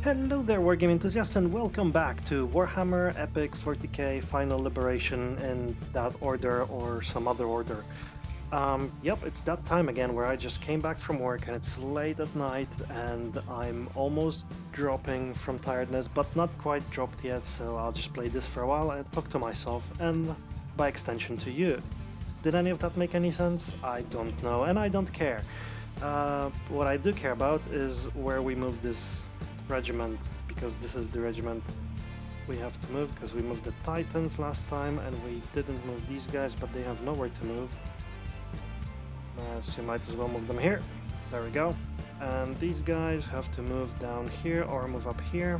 Hello there, wargame enthusiasts, and welcome back to Warhammer Epic 40k Final Liberation in that order or some other order. Yep, it's that time again where I just came back from work and it's late at night and I'm almost dropping from tiredness, but not quite dropped yet, so I'll just play this for a while and talk to myself and, by extension, to you. Did any of that make any sense? I don't know, and I don't care. What I do care about is where we move this regiment, because this is the regiment we have to move, because we moved the Titans last time and we didn't move these guys, but they have nowhere to move. So you might as well move them here. There we go. And these guys have to move down here or move up here.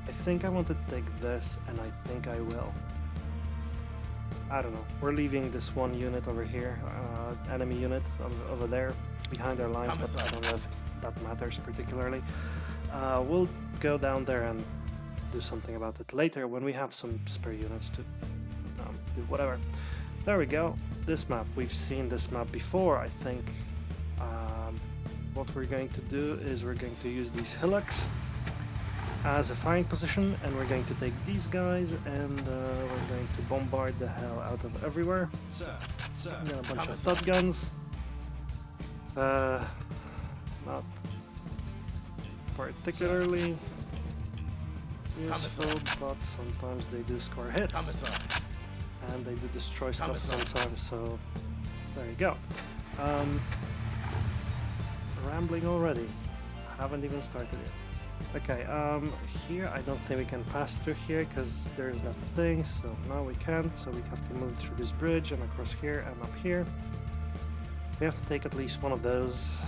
I think I want to take this, and I think I will. I don't know. We're leaving this one unit over here, enemy unit over there, behind our lines, but I don't know if that matters particularly. We'll go down there and do something about it later when we have some spare units to do whatever. There we go. This map, we've seen this map before, I think. What we're going to do is we're going to use these hillocks as a firing position, and we're going to take these guys and we're going to bombard the hell out of everywhere. Got a bunch of thud guns. Not particularly useful, but sometimes they do score hits. And they do destroy stuff sometimes, so there you go. Rambling already. Haven't even started yet. Okay, here I don't think we can pass through here because there's that thing, so no we can't, so we have to move through this bridge and across here and up here. We have to take at least one of those.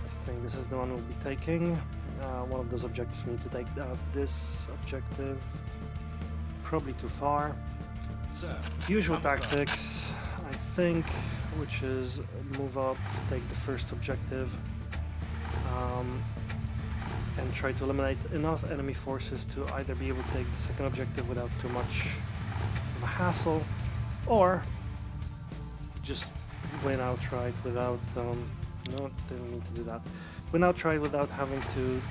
I think this is the one we'll be taking. One of those objectives we need to take. This objective, probably too far. Usual tactics, I think, which is move up, take the first objective, and try to eliminate enough enemy forces to either be able to take the second objective without too much of a hassle, or just win outright without, no, didn't need to do that, win outright without having to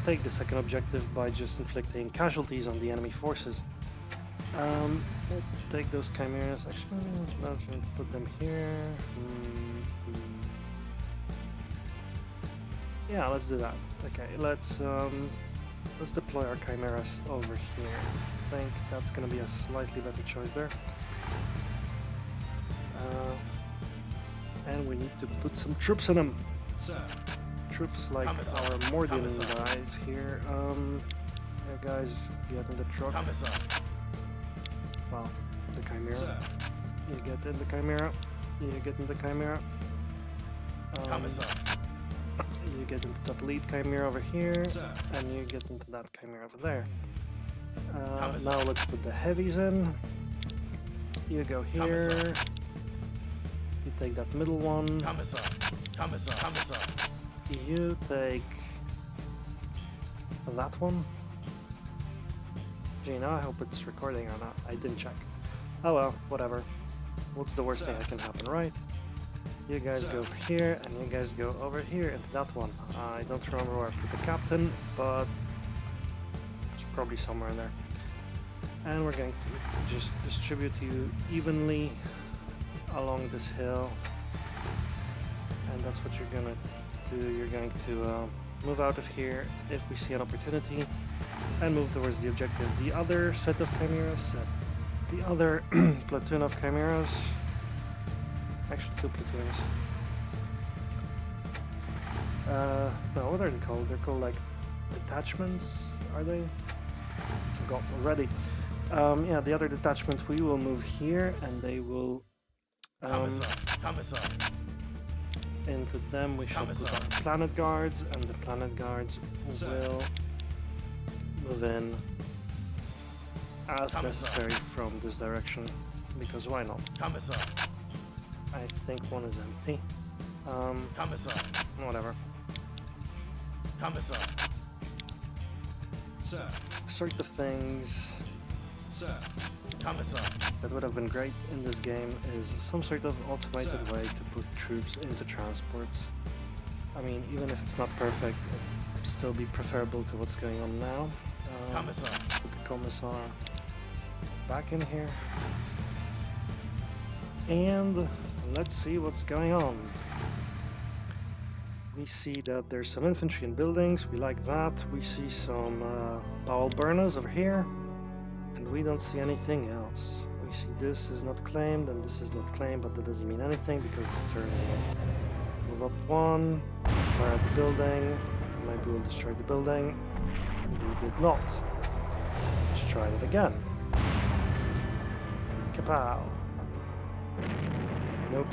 take the second objective by just inflicting casualties on the enemy forces. We'll take those chimeras. Actually, let's put them here. Yeah, let's do that. Okay, let's deploy our chimeras over here. I think that's gonna be a slightly better choice there. And we need to put some troops in them. Troops like our Mordian guys here. Yeah, guys, get in the truck. Well, the Chimera. You get in the Chimera. You get in the Chimera. You get into that lead Chimera over here, and you get into that Chimera over there. Now let's put the heavies in. You go here. You take that middle one. You take that one. Gee, now I hope it's recording or not. I didn't check. Oh well, whatever. What's the worst thing that can happen, right? You guys go over here, and you guys go over here into that one. I don't remember where I put the captain, but it's probably somewhere in there. And we're going to just distribute you evenly along this hill. And that's what you're gonna do. You're going to move out of here if we see an opportunity, and move towards the objective. The other set of chimeras, the other platoon of chimeras, actually two platoons. No, what are they called? They're called like detachments, are they? Forgot already. Yeah, the other detachment, we will move here, and they will into them we shall put our planet guards, and the planet guards will move in as necessary from this direction, because why not? I think one is empty. Whatever. Sort of things that would have been great in this game is some sort of automated way to put troops into transports. I mean, even if it's not perfect, still be preferable to what's going on now. Commissar. Put the commissar back in here. And let's see what's going on. We see that there's some infantry in buildings, we like that. We see some bowel burners over here, and we don't see anything else. We see this is not claimed and this is not claimed, but that doesn't mean anything because it's turning. Move up one, fire at the building, maybe we'll destroy the building. We did not. Let's try it again. Kapow! Nope.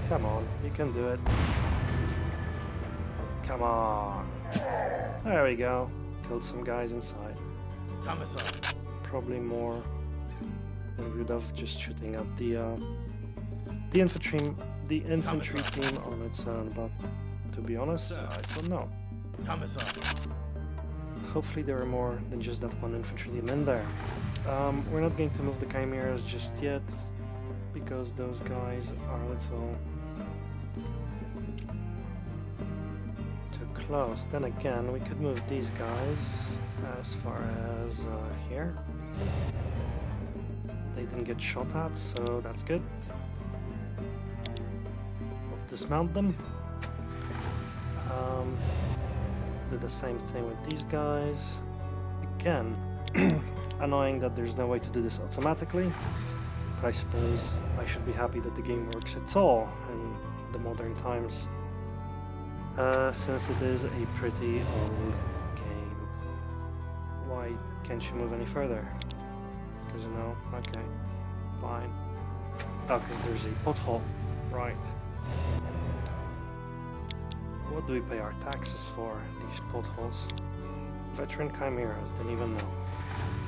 Come on, you can do it. Come on. There we go. Killed some guys inside. Commissar. Probably more than we would have just shooting at the infantry Commissar. team on its own, but to be honest, I don't know. Commissar. Hopefully there are more than just that one infantry team in there. We're not going to move the chimeras just yet, because those guys are a little too close. Then again, we could move these guys as far as here. They didn't get shot at, so that's good. We'll dismount them. Do the same thing with these guys. Again, annoying that there's no way to do this automatically. But I suppose I should be happy that the game works at all in the modern times, since it is a pretty old game. Why can't you move any further? Because no, okay, fine. Oh, because there's a pothole, right. What do we pay our taxes for, these potholes? Veteran chimeras, didn't even know.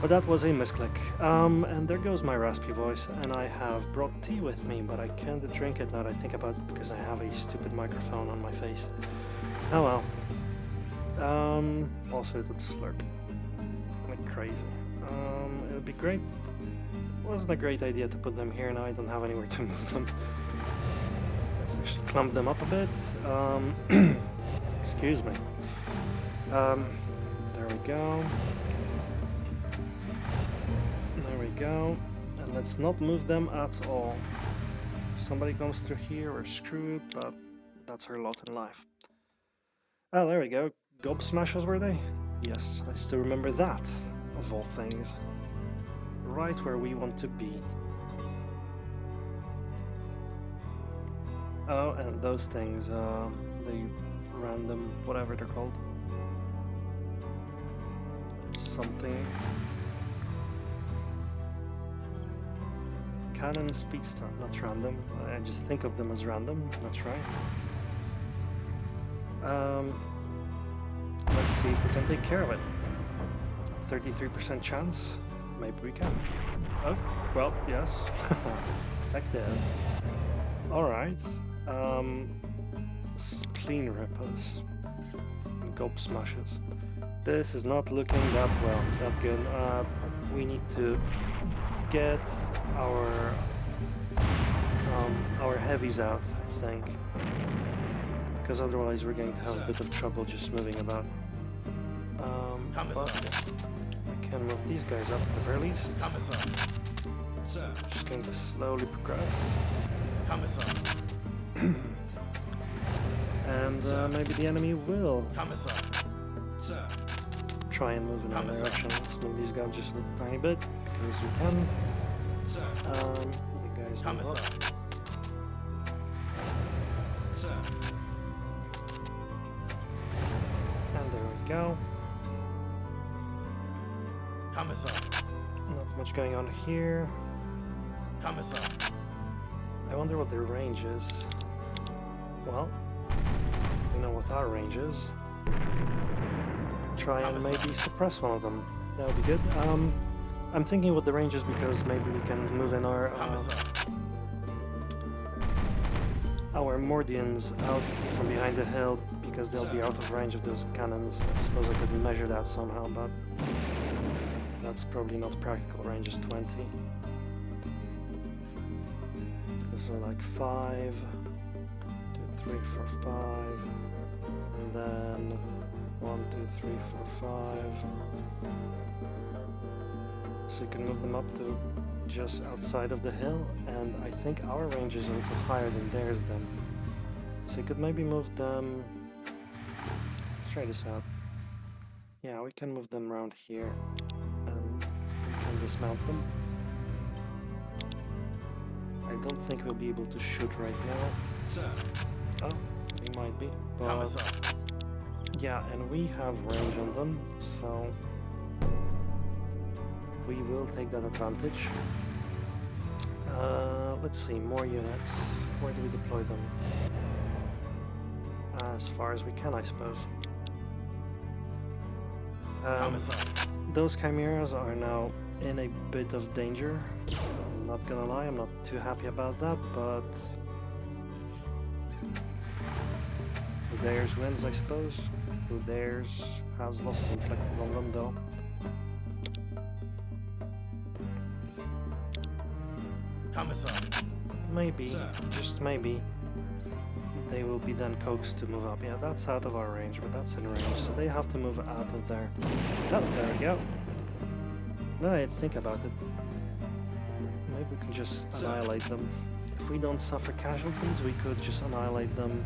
But that was a misclick. And there goes my raspy voice, and I have brought tea with me, but I can't drink it now that I think about it because I have a stupid microphone on my face. Oh well. Also it would slurp. Like crazy. It would be great. It wasn't a great idea to put them here, now I don't have anywhere to move them. Let's actually clump them up a bit. Excuse me. There we go. There we go. And let's not move them at all. If somebody comes through here, we're screwed, but that's our lot in life. Oh, there we go. Gob smashers, were they? Yes, I still remember that, of all things. Right where we want to be. Oh, and those things, the random, whatever they're called. Something. Cannon speedster, not random. I just think of them as random, that's right. Let's see if we can take care of it. 33% chance? Maybe we can. Oh, well, yes. Effective. Alright. Spleen rippers. Gob smashes. This is not looking that well, that good. We need to get our heavies out, I think. Because otherwise we're going to have a bit of trouble just moving about. But we can move these guys up at the very least. Just going to slowly progress. And maybe the enemy will try and move in our direction. Let's move these guys just a little tiny bit, because we can. You guys move up. And there we go. Not much going on here. I wonder what their range is. Well, we know what our range is. Try and maybe suppress one of them. That would be good. I'm thinking what the range is because maybe we can move in our Mordians out from behind the hill because they'll be out of range of those cannons. I suppose I could measure that somehow, but that's probably not practical. Range is 20. So like 5, 2, 3, 4, 5. And then 1, 2, 3, 4, 5. So you can move them up to just outside of the hill, and I think our range is also higher than theirs then. So you could maybe move them... Let's try this out. Yeah, we can move them around here, and we can dismount them. I don't think we'll be able to shoot right now. Oh, we might be, but... Commissar. Yeah, and we have range on them, so... we will take that advantage. Let's see, more units. Where do we deploy them? As far as we can, I suppose. Those chimeras are now in a bit of danger. I'm not gonna lie, I'm not too happy about that, but... who dares wins, I suppose. Who dares has losses inflicted on them, though. Commissar. Maybe, just maybe, they will be then coaxed to move up. Yeah, that's out of our range, but that's in range, so they have to move out of there. Oh, there we go. Now I think about it, maybe we can just annihilate them. If we don't suffer casualties, we could just annihilate them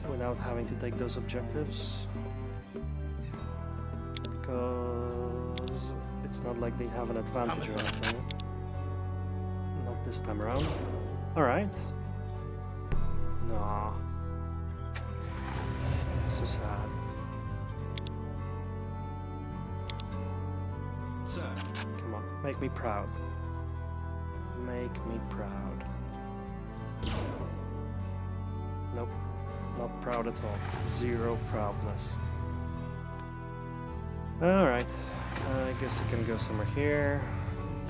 without having to take those objectives. Because it's not like they have an advantage or anything. Not this time around. Alright. Nah. So sad. Come on, make me proud. Make me proud. Nope, not proud at all. Zero proudness. Alright, I guess you can go somewhere here.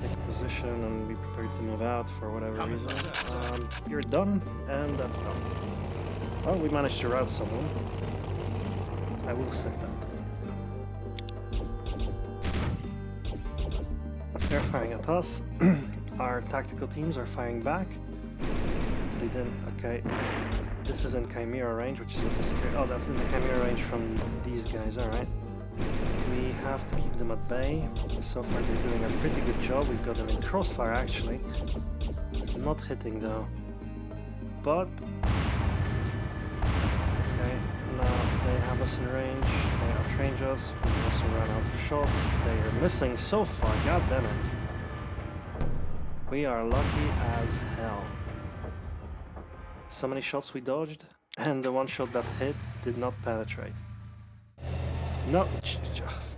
Take a position and be prepared to move out for whatever reason. You're done, and that's done. Well, we managed to rout someone. I will say that. They're firing at us. Our tactical teams are firing back. They didn't... okay. This is in Chimera range, which is anticipated. Oh, that's in the Chimera range from these guys, alright. We have to keep them at bay. So far they're doing a pretty good job. We've got them in crossfire, actually. Not hitting, though. But... okay, now they have us in range. They outrange us. We also run out of shots. They are missing so far, god damn it. We are lucky as hell. So many shots we dodged, and the one shot that hit did not penetrate. No,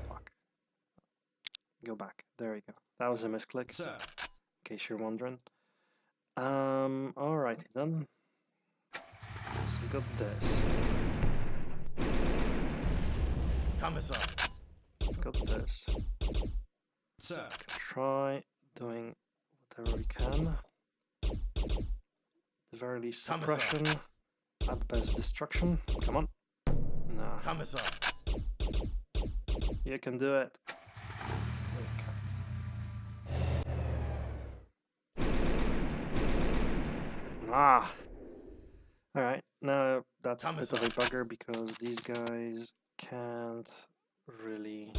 fuck. Go back. There we go. That was a misclick. In case you're wondering. Alrighty then. So we got this. Commissar. Got this. Can try doing whatever we can. The very least suppression. At best destruction. Come on. Nah. Commissar. You can do it. We can't. Ah. Alright, now that's a bit of a bugger because these guys can't really...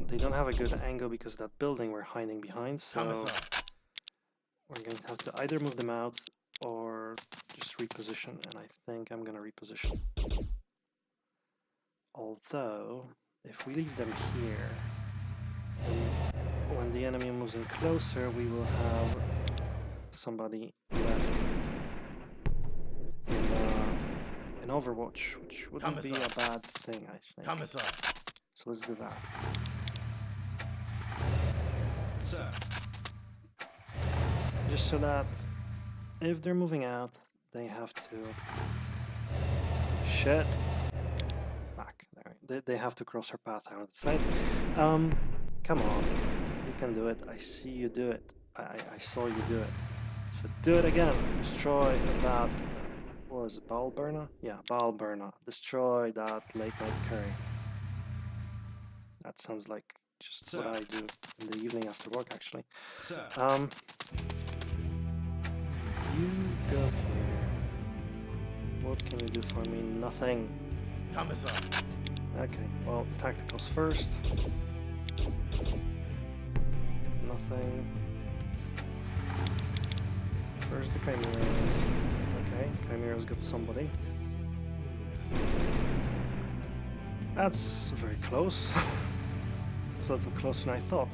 they don't have a good angle because of that building we're hiding behind, so we're going to have to either move them out or just reposition, and I think I'm going to reposition. Although, if we leave them here, when the enemy moves in closer, we will have somebody left in Overwatch, which wouldn't be a bad thing, I think. Commissar. So let's do that. Just so that if they're moving out, they have to... shit. Back. They have to cross our path out of the side. Come on. You can do it. I see you do it. I saw you do it. So do it again. Destroy that... what was it? Bowel burner? Yeah, bowel burner. Destroy that late night curry. That sounds like just what I do in the evening after work, actually. You go here. What can you do for me? Nothing. Commissar. Okay, well, tacticals first. Nothing. First the chimeras. Okay, chimeras got somebody. That's very close. It's a little closer than I thought.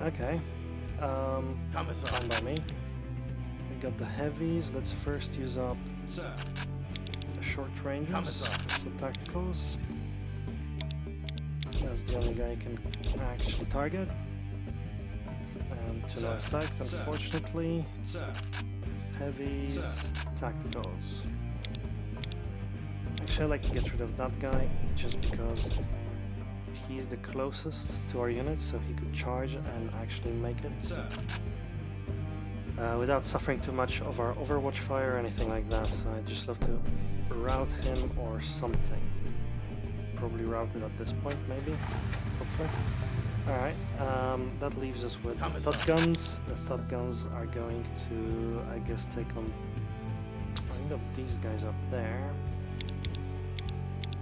Okay. Commissar. Fine by me. We got the heavies. Let's first use up the short rangers. Commissar. So tacticals. That's the only guy you can actually target. And to no effect, unfortunately. Heavies, tacticals. Actually, I'd like to get rid of that guy just because he's the closest to our units, so he could charge and actually make it without suffering too much of our overwatch fire or anything like that. So I'd just love to rout him or something. Probably routed at this point, maybe, hopefully. Alright, that leaves us with the thud guns. The thud guns are going to, I guess, take on... I got these guys up there.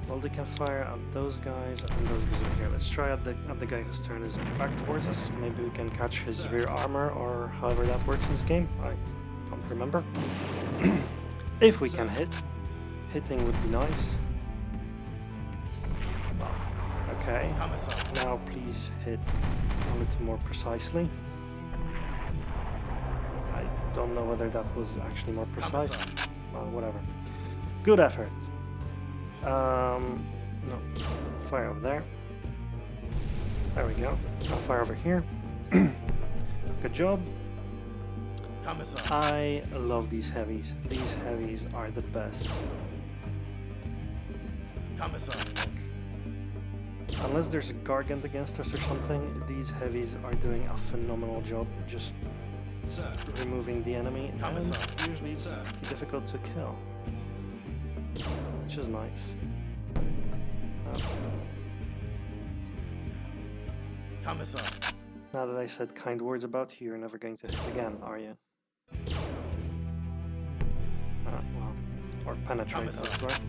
Well, they can fire at those guys and those guys over here. Let's try at the guy whose turn is back towards us. Maybe we can catch his rear armor or however that works in this game. I don't remember. If we can hit. Hitting would be nice. Okay. Now please hit a little more precisely. I don't know whether that was actually more precise. Well, whatever. Good effort. No. Fire over there. There we go. Now fire over here. Good job. I love these heavies. These heavies are the best. Unless there's a Gargant against us or something, these heavies are doing a phenomenal job just removing the enemy, and usually pretty difficult to kill, which is nice. Now that I said kind words about you, you're never going to hit again, are you? Well, or penetrate us, right?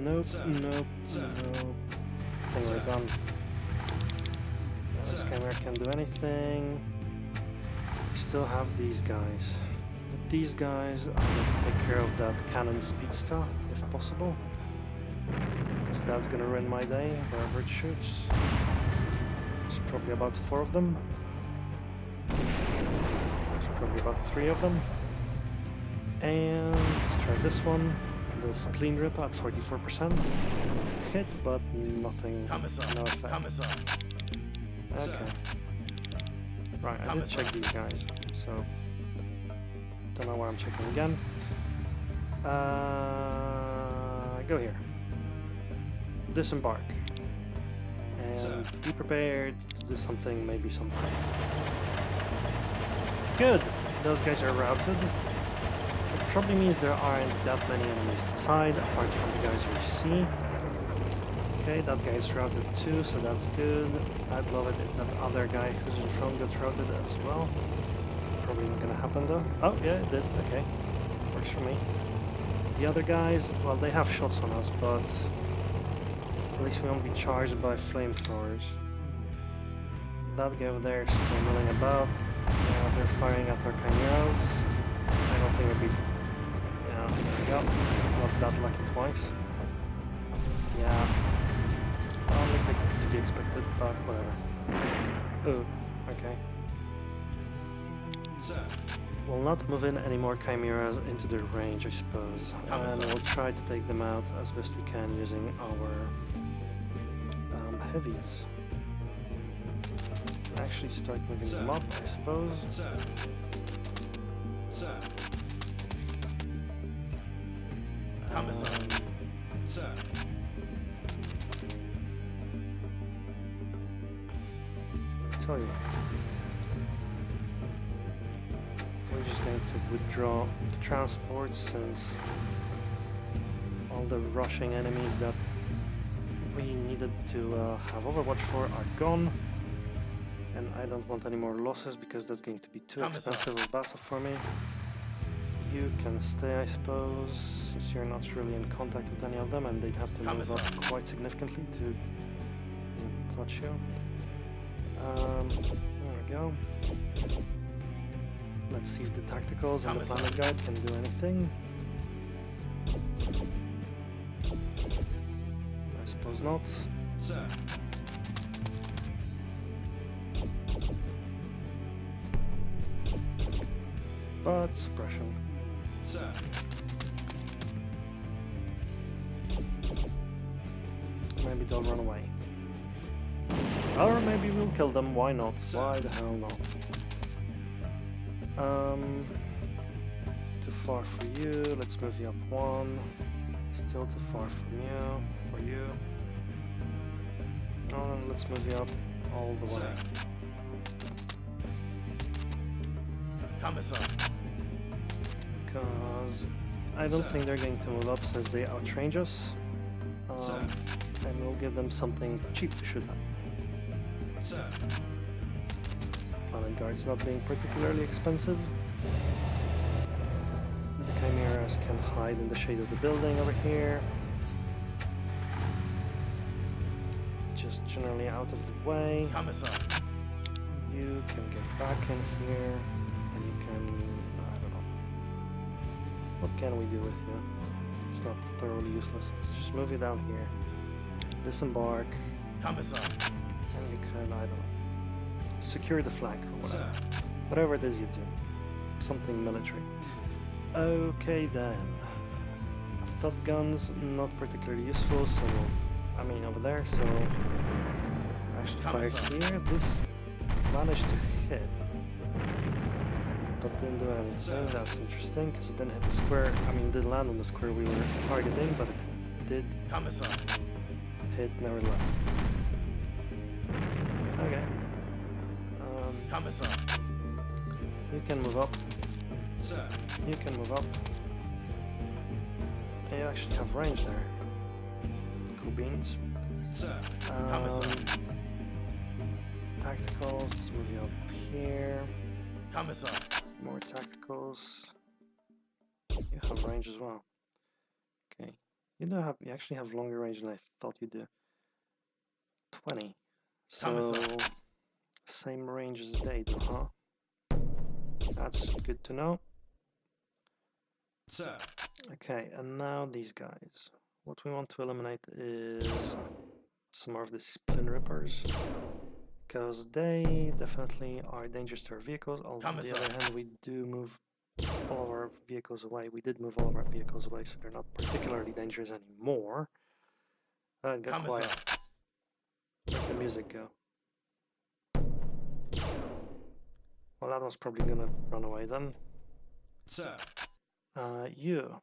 Nope. Thing we're done. This camera can't do anything. We still have these guys. With these guys, I'm going to take care of that cannon speedster, if possible. Because that's going to ruin my day, wherever it shoots. There's probably about 4 of them. There's probably about 3 of them. And let's try this one. The spleen rip at 44%. Hit, but nothing. No effect. Okay. Right, I did check these guys, so don't know why I'm checking again. Go here. Disembark. And be prepared to do something, maybe something. Good! Those guys are routed. It probably means there aren't that many enemies inside, apart from the guys we see. Okay, that guy is routed too, so that's good. I'd love it if that other guy who's in front got routed as well. Probably not gonna happen though. Oh, yeah, it did. Okay. Works for me. The other guys, well, they have shots on us, but at least we won't be charged by flamethrowers. That guy over there is still milling about. Yeah, they're firing at our chimeras. I don't think we'll be... Yeah, there we go. Not that lucky twice. Yeah. Only to be expected, but whatever. Oh, okay. We'll not move in any more chimeras into their range, I suppose. And we'll try to take them out as best we can using our heavies. Actually start moving them up, I suppose. Tell you what. We're just going to withdraw the transports since all the rushing enemies that we needed to have Overwatch for are gone. And I don't want any more losses because that's going to be too expensive a battle for me. You can stay, I suppose, since you're not really in contact with any of them, and they'd have to move up quite significantly to touch you. There we go. Let's see if the tacticals and the Planet Guard can do anything. I suppose not. Sir. But suppression. Sir. Maybe they'll run away. Or maybe we'll kill them, why not? Why the hell not? Too far for you, let's move you up one. Still too far from you, for you. Oh, let's move you up all the way. Commissar. Because I don't think they're going to move up since they outrange us. And we'll give them something cheap to shoot at. Sir. Planet Guard's not being particularly expensive. The Chimeras can hide in the shade of the building over here. Just generally out of the way. Commissar. You can get back in here, and you can... I don't know. What can we do with you? It's not thoroughly useless. Let's just move you down here. Disembark. Commissar. And you can, I don't know, secure the flank or whatever. Whatever it is you do. Something military. Okay then. Thud guns, not particularly useful, so... I mean over there, so... Actually fire here. This managed to hit. But didn't do anything. That's interesting, because it didn't hit the square. I mean, it did land on the square we were targeting, but it did Commissar. hit nevertheless. Okay. Commissar. You can move up. Sir. You can move up. And you actually have range there. Cool beans. Sir. Tacticals, let's move you up here. Commissar. More tacticals. You have range as well. Okay. You actually have longer range than I thought you do. 20. So Commissar. same range as they do, huh? That's good to know. Sir. Okay, and now these guys. What we want to eliminate is some more of the spin rippers, because they definitely are dangerous to our vehicles. On the other hand, we do move all of our vehicles away. We did move all of our vehicles away, so they're not particularly dangerous anymore. Get quiet. Let the music go. Well, that one's probably gonna run away then. Sir. You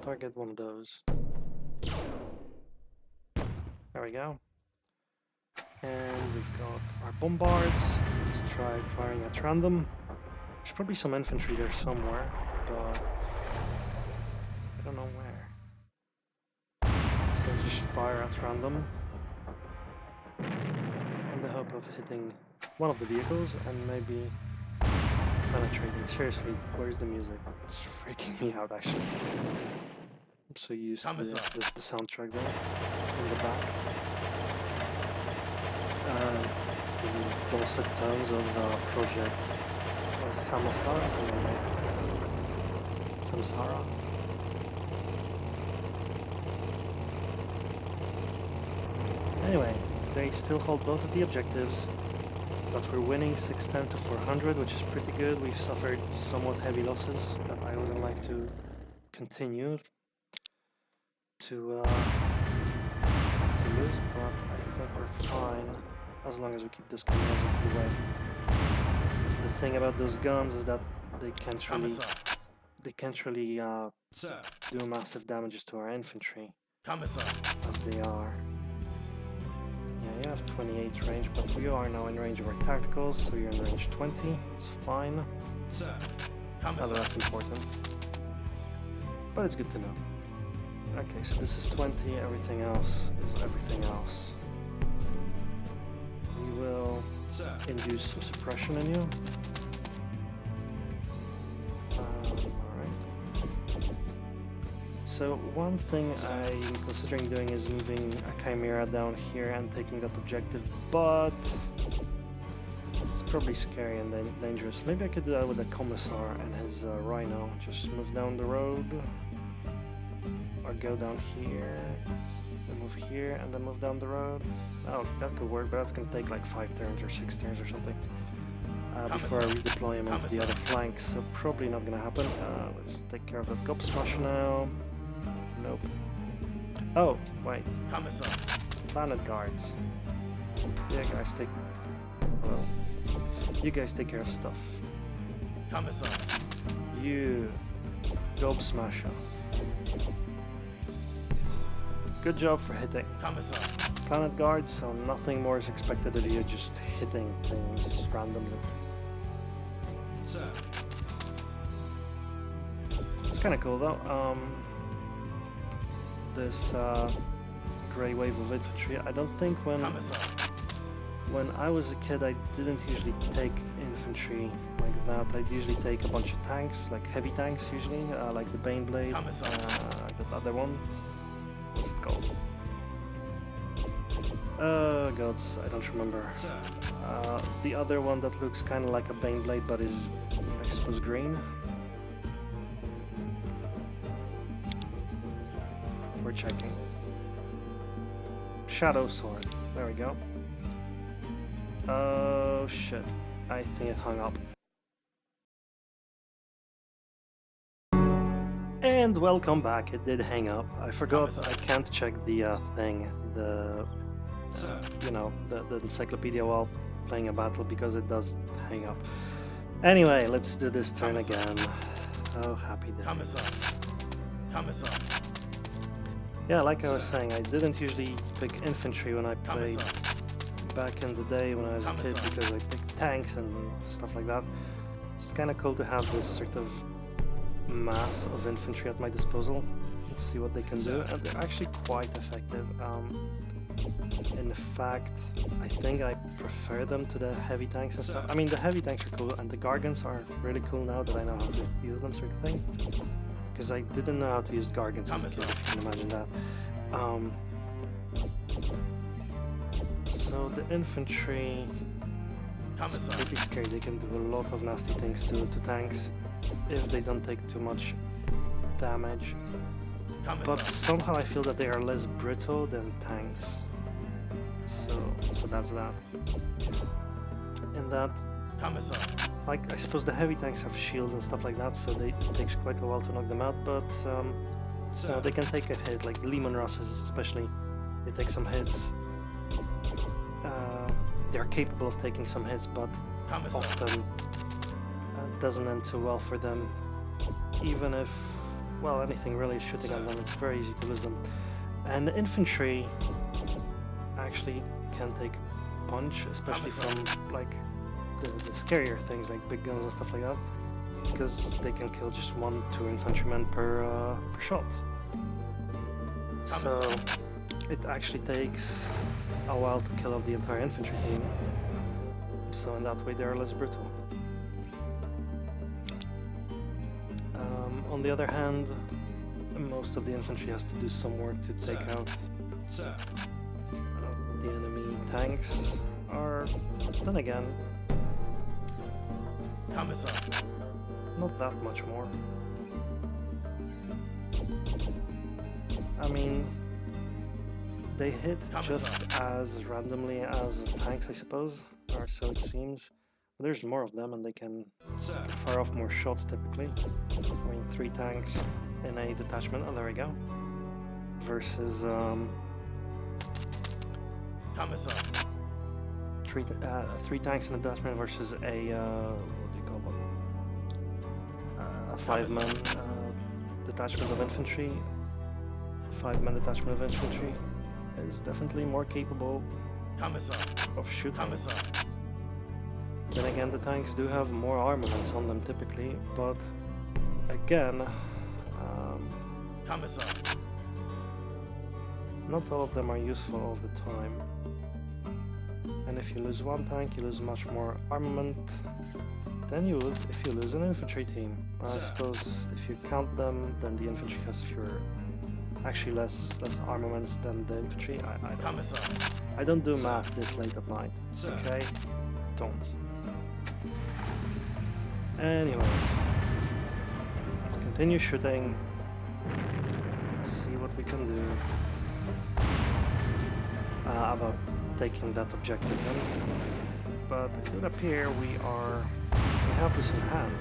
target one of those. There we go. And we've got our bombards. Let's try firing at random. There's probably some infantry there somewhere, but I don't know where. So let's just fire at random in the hope of hitting one of the vehicles and maybe penetrating. Seriously, where's the music? It's freaking me out actually. I'm so used to the soundtrack there in the back. The dulcet tones of Project Samsara, something like that. Samsara. Anyway, they still hold both of the objectives, but we're winning 610 to 400, which is pretty good. We've suffered somewhat heavy losses that I would like to continue to lose, but I think we're fine as long as we keep those cameras out of the way. The thing about those guns is that they can't really do massive damages to our infantry as they are. Yeah, you have 28 range, but we are now in range of our tacticals, so you're in range 20. It's fine. That's important. But it's good to know. Okay, so this is 20, everything else is everything else. We will induce some suppression in you. Alright. so one thing I'm considering doing is moving a Chimera down here and taking that objective, but it's probably scary and dangerous. Maybe I could do that with a commissar and his rhino. Just move down the road, or go down here, and move here, and then move down the road. Oh, that could work, but that's gonna take like 5 turns or 6 turns or something. Before I redeploy him into the other flank, so probably not gonna happen. Let's take care of that gob smasher now. Nope. Oh, wait. Commissar. Planet guards. Yeah, guys, take... Well, you guys take care of stuff. Commissar. You... gob smasher. Good job for hitting. Commissar. Planet guards, so nothing more is expected of you, just hitting things randomly. Sir. It's kind of cool though. This grey wave of infantry. I don't think when I was a kid I didn't usually take infantry like that. I'd usually take a bunch of tanks, like heavy tanks usually, like the Baneblade, that other one. What's it called? Gods, I don't remember. The other one that looks kind of like a Baneblade but is, I suppose, green. We're checking. Shadow Sword. There we go. Oh shit. I think it hung up. And welcome back. It did hang up. I forgot I can't check the thing. You know, the encyclopedia while playing a battle because it does hang up. Anyway, let's do this turn again. Oh, happy days. Commissar. Yeah, like I was saying, I didn't usually pick infantry when I played back in the day when I was a kid because I picked tanks and stuff like that. It's kind of cool to have this sort of mass of infantry at my disposal. Let's see what they can do, and they're actually quite effective. In fact, I think I prefer them to the heavy tanks and stuff. I mean, the heavy tanks are cool, and the Gargants are really cool now that I know how to use them, sort of thing. Because I didn't know how to use Gargants as a kid, if you can imagine that. So the infantry is pretty scary. They can do a lot of nasty things to tanks if they don't take too much damage. But somehow I feel that they are less brittle than tanks. So that's that. And that, like, I suppose the heavy tanks have shields and stuff like that, so it takes quite a while to knock them out, but you know, they can take a hit, like the Lehman Russes especially, they take some hits. They are capable of taking some hits, but often it doesn't end too well for them. Even if, well, anything really is shooting at them, it's very easy to lose them. And the infantry actually can take punch, especially from like the scarier things like big guns and stuff like that, because they can kill just 1-2 infantrymen per shot. So it actually takes a while to kill off the entire infantry team. So in that way they are less brutal. On the other hand, most of the infantry has to do some work to take out the enemy tanks, or then again, not that much more. I mean, they hit just as randomly as tanks, I suppose, or so it seems. But there's more of them and they can fire off more shots typically. I mean, 3 tanks in a detachment, oh there we go, versus 3 tanks in a detachment versus a what do you call them? A 5-man detachment of infantry. A 5-man detachment of infantry is definitely more capable of shooting. Then again, the tanks do have more armaments on them typically, but again, not all of them are useful all the time. And if you lose one tank, you lose much more armament than you would if you lose an infantry team. I suppose if you count them, then the infantry has fewer actually less armaments than the infantry. Commissar. I don't do math this late at night. Sir. Okay, don't. Anyways, let's continue shooting. See what we can do about taking that objective then. But it would appear we have this in hand.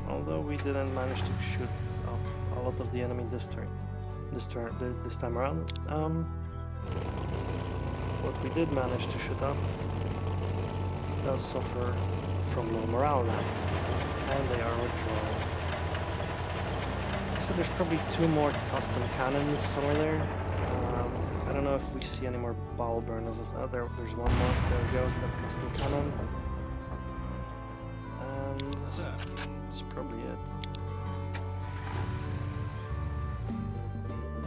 Although we didn't manage to shoot up a lot of the enemy this time around. What we did manage to shoot up does suffer from low morale now, and they are withdrawing. So there's probably 2 more custom cannons somewhere there. I don't know if we see any more bowel burners. Oh, there's one more. There we go, that custom cannon. And that's probably it.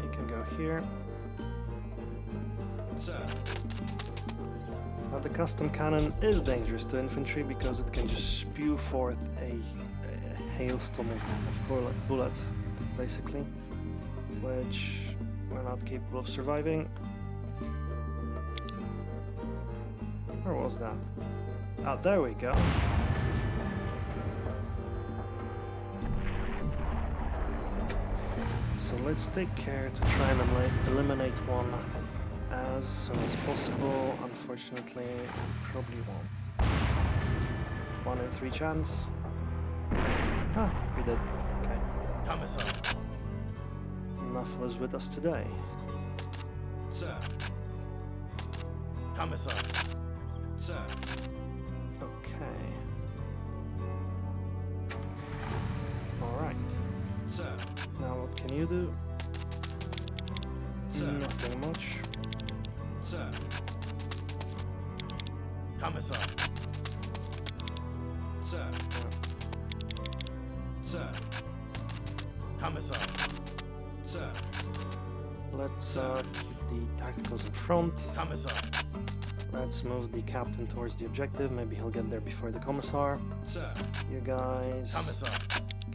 You can go here. Now the custom cannon is dangerous to infantry because it can just spew forth a hailstorm of bullets, basically, which we're not capable of surviving. Where was that? Ah, there we go. So let's take care to try and eliminate one as soon as possible. Unfortunately, probably won't. 1 in 3 chance. Ah, we did. Okay. Commissar. Enough was with us today. Sir. Commissar. Sir. Okay. Alright. Sir. Now what can you do? Sir. Nothing much. Sir. Commissar. Sir. Sir. Commissar. Sir. Let's keep the tacticals in front. Commissar. Let's move the captain towards the objective. Maybe he'll get there before the commissar. Sir. You guys Commissar.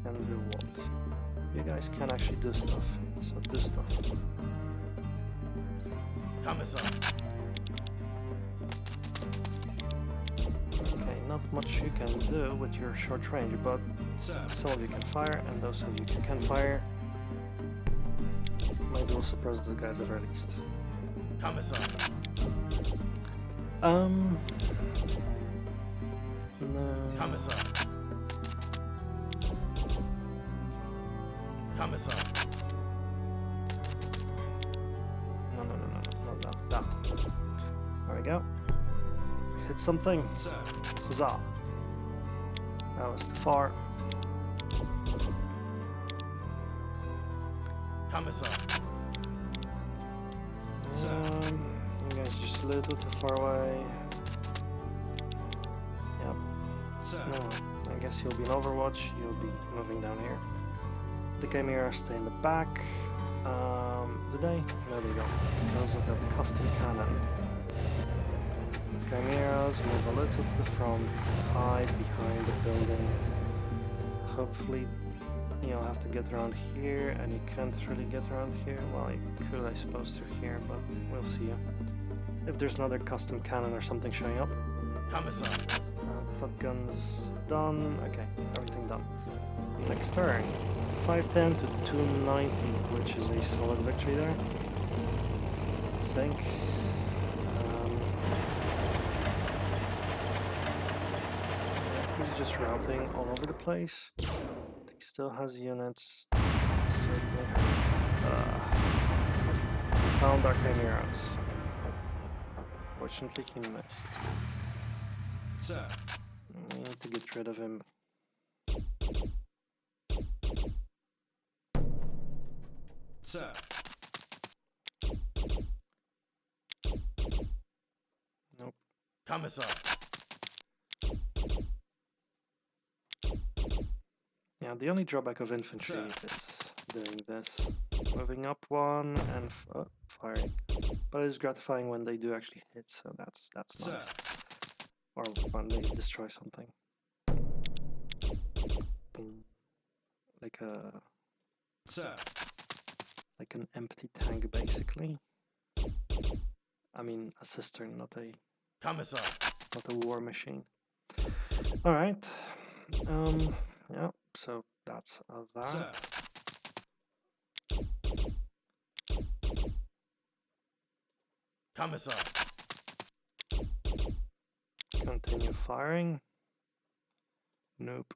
can do what? You guys can actually do stuff. So do stuff. Commissar. Okay, not much you can do with your short range, but Sir. some of you can fire, and those of you who can fire, maybe we'll suppress this guy at the very least. Commissar. No. Commissar. Commissar. No, not that. There we go. Hit something. Sir. Huzzah. That was too far. Commissar. You guys just a little too far away. Yep. Sir. No, I guess you'll be in Overwatch. You'll be moving down here. The Chimera stay in the back. Do they? No, they don't. Because of that custom cannon. Chimeras move a little to the front, hide behind the building. Hopefully, you'll have to get around here, and you can't really get around here. Well, you could, I suppose, through here, but we'll see. If there's another custom cannon or something showing up. Commissar. Thought guns done. Okay, everything done. Next turn. 510 to 290, which is a solid victory there. I think. He's just routing all over the place. He still has units. Certainly has. We found our chimeras. Fortunately, he missed. Sir. We need to get rid of him. Sir. Nope. Commissar. Yeah, the only drawback of infantry is doing this. Moving up one and firing. But it's gratifying when they do actually hit, so that's nice. Or when they destroy something. Boom. like Sir. an empty tank, basically. I mean, a cistern, not a Commissar. war machine. All right. Yeah. So that's that. Sir. Commissar. Continue firing. Nope.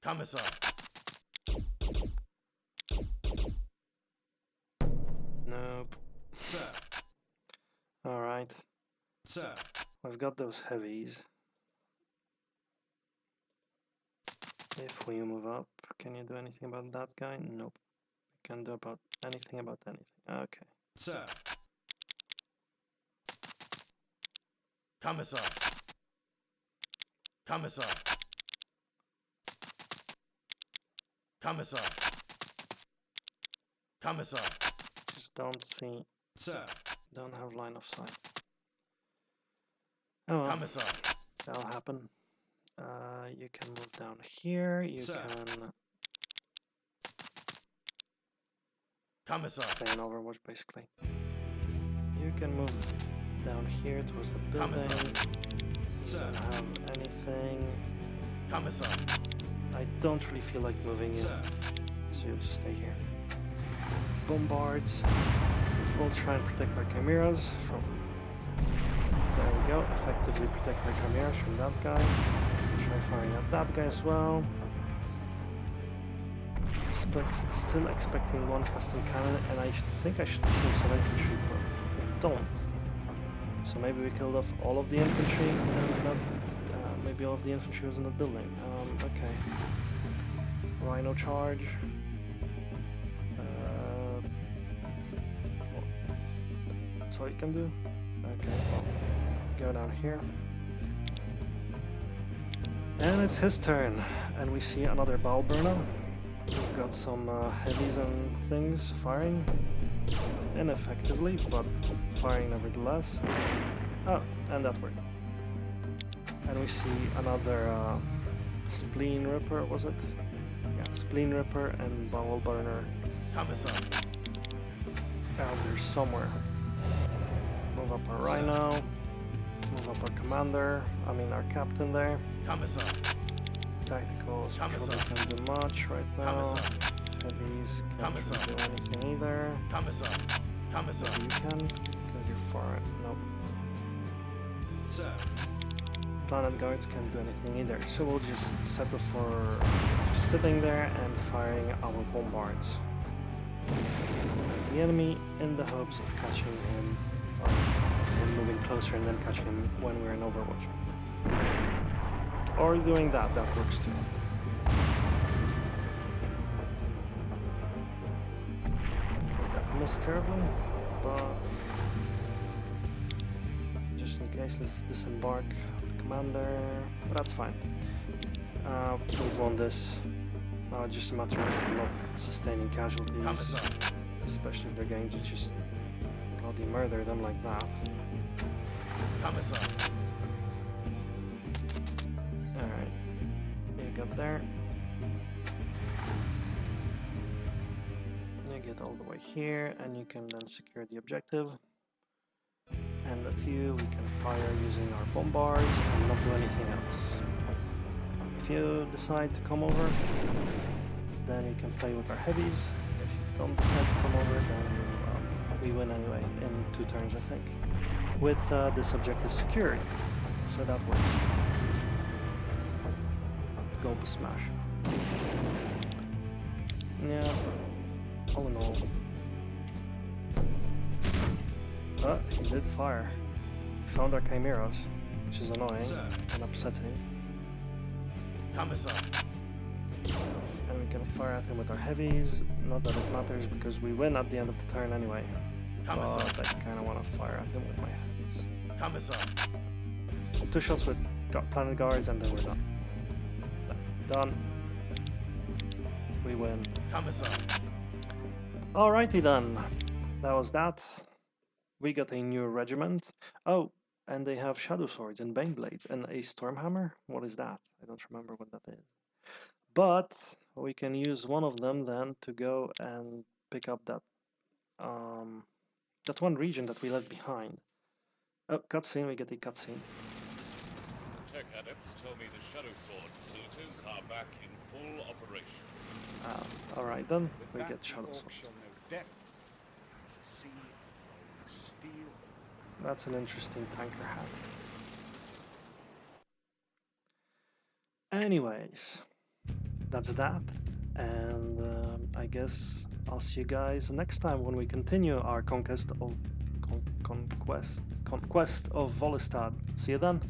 Commissar. Nope. Sir. All right. Sir. I've got those heavies. If we move up, can you do anything about that guy? Nope. Can do about anything about anything. Okay. Sir. Commissar. Commissar. Commissar. Commissar. Just don't see, Sir. don't have line of sight. Oh well, Commissar. that'll happen. You can move down here. You Sir. can Commissar. stay in Overwatch, basically. You can move down here towards the building. Commissar. Sir. Don't have anything. Commissar. I don't really feel like moving in, Sir. so you'll just stay here. Bombards. We'll try and protect our chimeras from... There we go. Effectively protect our chimeras from that guy. Try firing at that guy as well. Still expecting one custom cannon, and I think I should be seeing some infantry, but I don't. So maybe we killed off all of the infantry, and not, maybe all of the infantry was in the building. Okay. Rhino charge. That's all you can do? Okay, well, go down here. And it's his turn, and we see another ball burner. We've got some heavies and things firing. Ineffectively, but firing nevertheless. Oh, and that worked. And we see another spleen ripper, was it? Yeah, spleen ripper and bowel burner Commissar. out there somewhere. Move up our rhino. Move up our commander. I mean our captain there. Commissar. Tacticals Commissar. probably can't do much right now. Commissar. Heavies can't Commissar. really do anything either. Commissar. Commissar. Maybe you can, because you're far. Nope. Sir. Planet Guards can't do anything either, so we'll just settle for just sitting there and firing our bombards at the enemy in the hopes of catching him, or of him moving closer and then catching him when we're in Overwatch. Or doing that, that works too. Okay, that missed terribly, but just in case, let's disembark the commander, but that's fine. We've won this. Now it's just a matter of not sustaining casualties, Commissar. especially if they're going to just bloody murder them like that. Commissar. Alright, you get there. You get all the way here, and you can then secure the objective. And at you, we can fire using our bombards and not do anything else. If you decide to come over, then you can play with our heavies. If you don't decide to come over, then we win anyway in 2 turns, I think, with this objective secured. So that works. Go smash. Yeah, all in all. But he did fire. He found our chimeras, which is annoying and upsetting. Commissar. And we can fire at him with our heavies. Not that it matters because we win at the end of the turn anyway. Commissar. But I kind of want to fire at him with my heavies. Commissar. 2 shots with Planet Guards and then we're done. Done. We win. Commissar. Alrighty then. That was that. We got a new regiment. Oh, and they have shadow swords and bane blades and a storm hammer. What is that? I don't remember what that is. But we can use one of them then to go and pick up that that one region that we left behind. Oh, cutscene, we get a cutscene. Tech adepts tell me the Shadow Sword facilities are back in full operation. Alright then, With we that, get the Shadow orcs Sword. shall know depth as a sea of steel. That's an interesting tanker hat. Anyways, that's that, and I guess I'll see you guys next time when we continue our conquest of Volistad. See you then.